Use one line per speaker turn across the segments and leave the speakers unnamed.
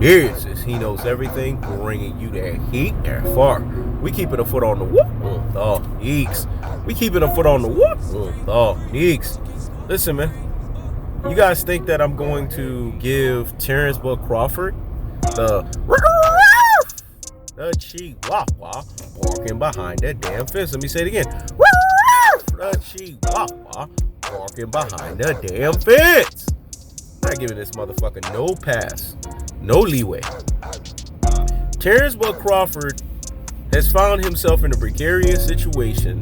This is He Knows Everything, bringing you that heat and far. We keeping a foot on the whoop, the geeks. We keeping a foot on the whoop, the geeks. Listen, man. You guys think that I'm going to give Terence Crawford the chihuahua walking behind that damn fence? Let me say it again. The chihuahua walking behind the damn fence. I'm not giving this motherfucker no pass, no leeway. Terence Crawford has found himself in a precarious situation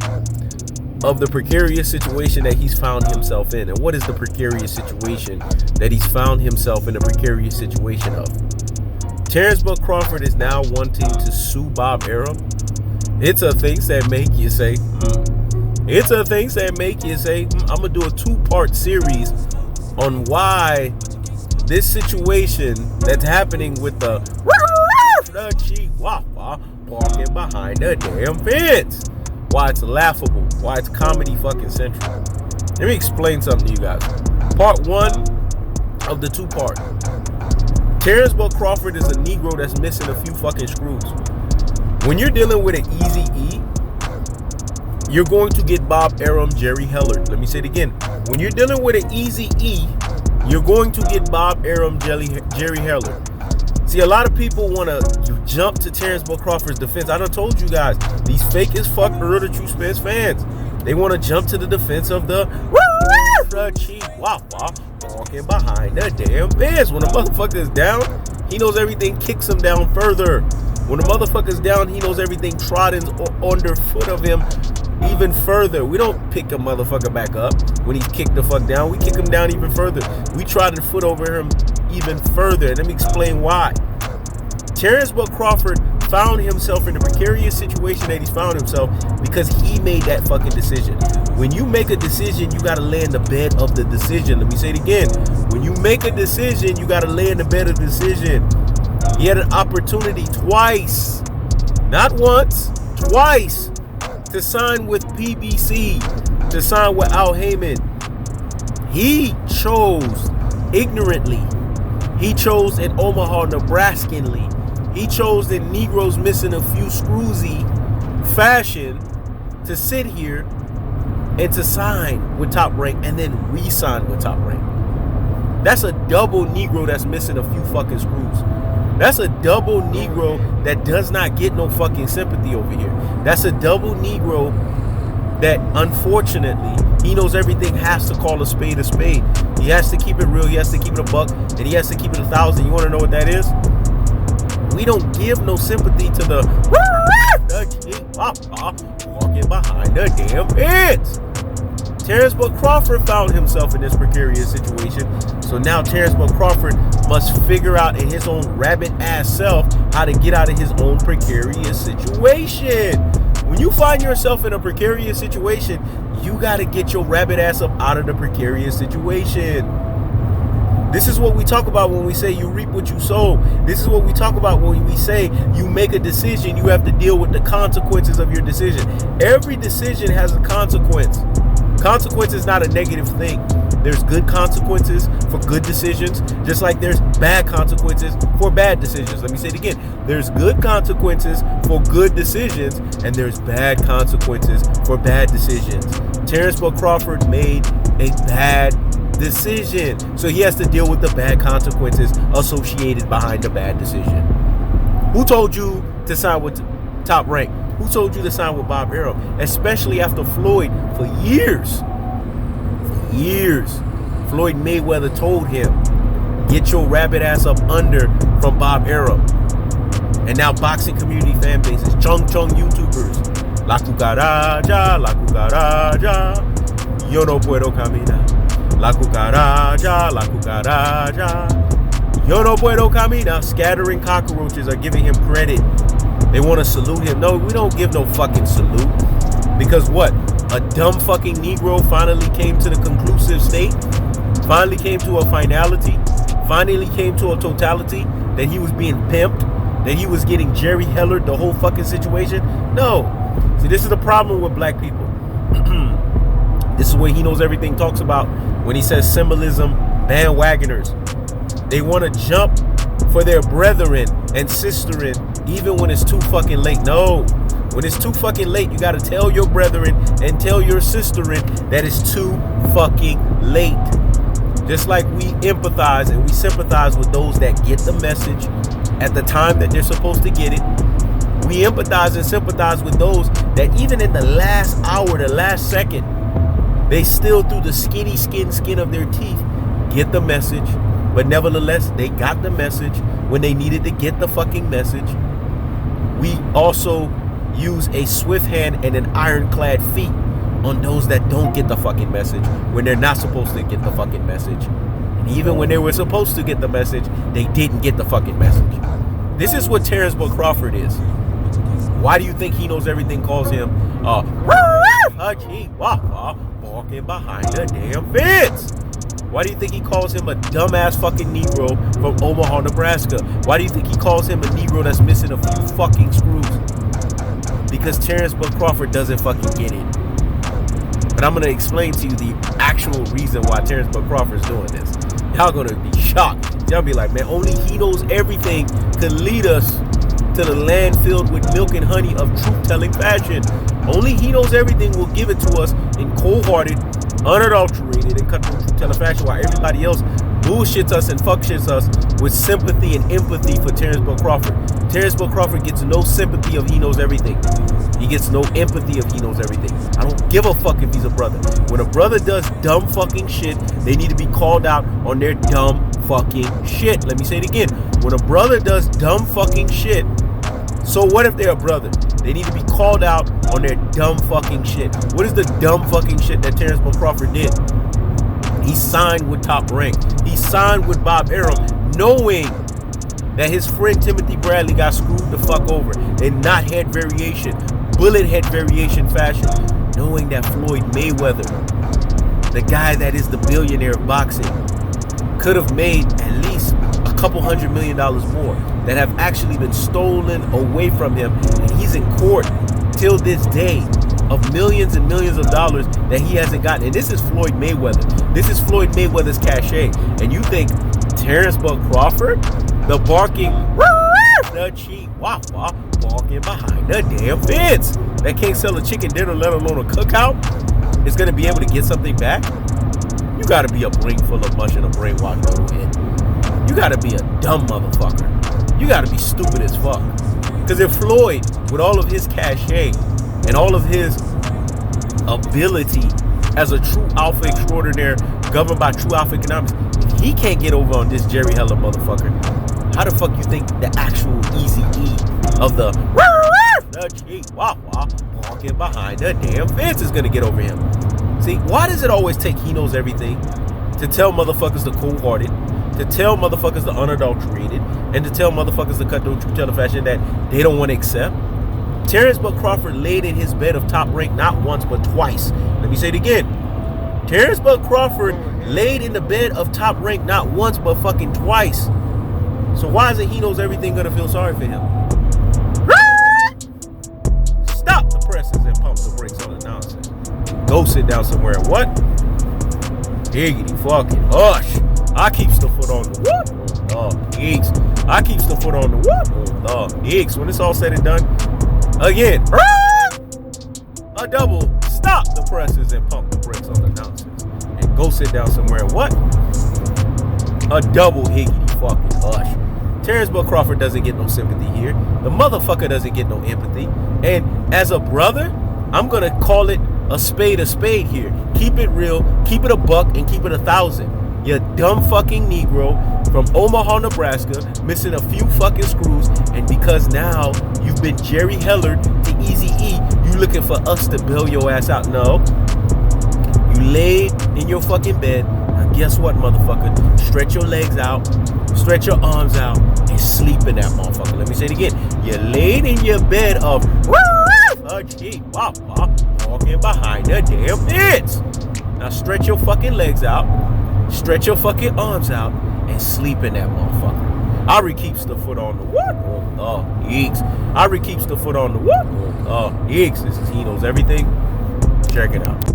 of the precarious situation that he's found himself in. And what is the precarious situation that he's found himself in a precarious situation of? Terence Crawford is now wanting to sue Bob Arum. It's a things that make you say, It's a things that make you say, I'm going to do a 2-part series on why this situation that's happening with the chihuahua walking behind the damn fence, why it's laughable, why it's comedy fucking central. Let me explain something to you guys. Part 1 of the 2-part. Terence Crawford is a Negro that's missing a few fucking screws. When you're dealing with an EAZY-E, you're going to get Bob Arum, Jerry Heller. Let me say it again. When you're dealing with an EAZY-E, you're going to get Bob Arum, Jerry Heller. See, a lot of people want to jump to Terence Crawford's defense. I done told you guys, these fake as fuck Earl the True Spence fans, they want to jump to the defense of the chihuahua walking behind the damn fence. When the motherfucker is down, He Knows Everything kicks him down further. When the motherfucker's down, He Knows Everything trottings underfoot of him even further. We don't pick a motherfucker back up when he's kicked the fuck down. We kick him down even further. We trotted foot over him even further. Let me explain why. Terence Crawford found himself in a precarious situation that he's found himself because he made that fucking decision. When you make a decision, you gotta lay in the bed of the decision. Let me say it again. When you make a decision, you gotta lay in the bed of the decision. He had an opportunity twice, not once, twice, to sign with PBC, to sign with Al Heyman. He chose ignorantly. He chose in Omaha, Nebraskanly. He chose in Negroes missing a few screws-y fashion to sit here and to sign with Top Rank and then re-sign with Top Rank. That's a double Negro that's missing a few fucking screws. That's a double Negro that does not get no fucking sympathy over here. That's a double Negro that, unfortunately, He Knows Everything has to call a spade a spade. He has to keep it real. He has to keep it a buck. And he has to keep it 1,000. You want to know what that is? We don't give no sympathy to the walking behind the damn fence. Terence Crawford found himself in this precarious situation. So now Terence Crawford must figure out in his own rabbit ass self how to get out of his own precarious situation. When you find yourself in a precarious situation, you got to get your rabbit ass up out of the precarious situation. This is what we talk about when we say you reap what you sow. This is what we talk about when we say you make a decision, you have to deal with the consequences of your decision. Every decision has a consequence. Consequence is not a negative thing. There's good consequences for good decisions, just like there's bad consequences for bad decisions. Let me say it again. There's good consequences for good decisions, and there's bad consequences for bad decisions. Terence Crawford made a bad decision, so he has to deal with the bad consequences associated behind the bad decision. Who told you to sign with Top Rank? Who told you to sign with Bob Arum? Especially after Floyd, for years, Floyd Mayweather told him, get your rabbit ass up under from Bob Arum. And now boxing community fan bases, chung YouTubers, la cucaracha, yo no puedo caminar. La cucaracha, yo no puedo caminar. Scattering cockroaches are giving him credit. They want to salute him. No, we don't give no fucking salute. Because what? A dumb fucking Negro finally came to the conclusive state, finally came to a finality, finally came to a totality that he was being pimped, that he was getting Jerry Heller, the whole fucking situation. No. See, this is the problem with black people. This is what He Knows Everything talks about when he says symbolism, bandwagoners. They want to jump for their brethren and sisterin, even when it's too fucking late. No. When it's too fucking late, you gotta tell your brethren and tell your sisterin that it's too fucking late. Just like we empathize and we sympathize with those that get the message at the time that they're supposed to get it, we empathize and sympathize with those that even at the last hour, the last second, they still through the skin of their teeth get the message. But nevertheless, they got the message when they needed to get the fucking message. We also use a swift hand and an ironclad feet on those that don't get the fucking message when they're not supposed to get the fucking message. And even when they were supposed to get the message, they didn't get the fucking message. This is what Terence Crawford is. Why do you think He Knows Everything calls him a chihuahua walking behind the damn fence? Why do you think he calls him a dumbass fucking Negro from Omaha, Nebraska? Why do you think he calls him a Negro that's missing a few fucking screws? Because Terence Crawford doesn't fucking get it. But I'm going to explain to you the actual reason why Terence Crawford's doing this. Y'all going to be shocked. Y'all be like, man, only He Knows Everything could lead us to the land filled with milk and honey of truth-telling fashion. Only He Knows Everything will give it to us in cold-hearted, unadulterated, and cut-through truth-telling fashion, while everybody else bullshits us and fuckshits us with sympathy and empathy for Terence Crawford. Terence Crawford gets no sympathy of He Knows Everything. He gets no empathy of He Knows Everything. I don't give a fuck if he's a brother. When a brother does dumb fucking shit, they need to be called out on their dumb fucking shit. Let me say it again. When a brother does dumb fucking shit, so what if they're a brother? They need to be called out on their dumb fucking shit. What is the dumb fucking shit that Terence Crawford did? He signed with Top Rank. He signed with Bob Arum, knowing that his friend Timothy Bradley got screwed the fuck over in not head variation, bullet head variation fashion, knowing that Floyd Mayweather, the guy that is the billionaire of boxing, could have made at least a couple $100 million more that have actually been stolen away from him, and he's in court till this day of millions and millions of dollars that he hasn't gotten. And this is Floyd Mayweather. This is Floyd Mayweather's cachet. And you think Terence Crawford, the barking, the chihuahua walking behind the damn fence, that can't sell a chicken dinner, let alone a cookout, is going to be able to get something back? You got to be a brain full of mush and a brainwashed little head. You got to be a dumb motherfucker. You got to be stupid as fuck. Because if Floyd, with all of his cachet and all of his ability as a true alpha extraordinaire governed by true alpha economics, if he can't get over on this Jerry Heller motherfucker, how the fuck you think the actual EAZY-E of the chihuahua walking behind the damn fence is gonna get over him? See, why does it always take He Knows Everything to tell motherfuckers the cold-hearted, to tell motherfuckers the unadulterated, and to tell motherfuckers the cut-through truth-telling fashion that they don't want to accept? Terence Crawford laid in his bed of Top Rank not once but twice. Let me say it again. Terence Crawford laid in the bed of Top Rank not once but fucking twice. So why isn't He Knows Everything gonna feel sorry for him? Stop the presses and pump the brakes on the nonsense. Go sit down somewhere. What? Giggity fucking hush. I keeps the foot on the what? On the gigs. I keeps the foot on the what? On the gigs. When it's all said and done, again, a double. Stop the presses and pump the brakes on the nonsense. And go sit down somewhere. What? A double higgity fucking hush. Terence Crawford doesn't get no sympathy here. The motherfucker doesn't get no empathy. And as a brother, I'm gonna call it a spade here. Keep it real, keep it a buck, and keep it 1,000. You dumb fucking Negro from Omaha, Nebraska, missing a few fucking screws, and because now you've been Jerry Heller to EAZY-E, you looking for us to bail your ass out. No. You laid in your fucking bed. Now guess what, motherfucker? Stretch your legs out, stretch your arms out, and sleep in that motherfucker. Let me say it again. You laid in your bed of a chihuahua walking behind the damn fence. Now stretch your fucking legs out, stretch your fucking arms out, and sleep in that motherfucker. Ari keeps the foot on the what? On the eggs. Ari keeps the foot on the what? On the eggs. This is He Knows Everything. Check it out.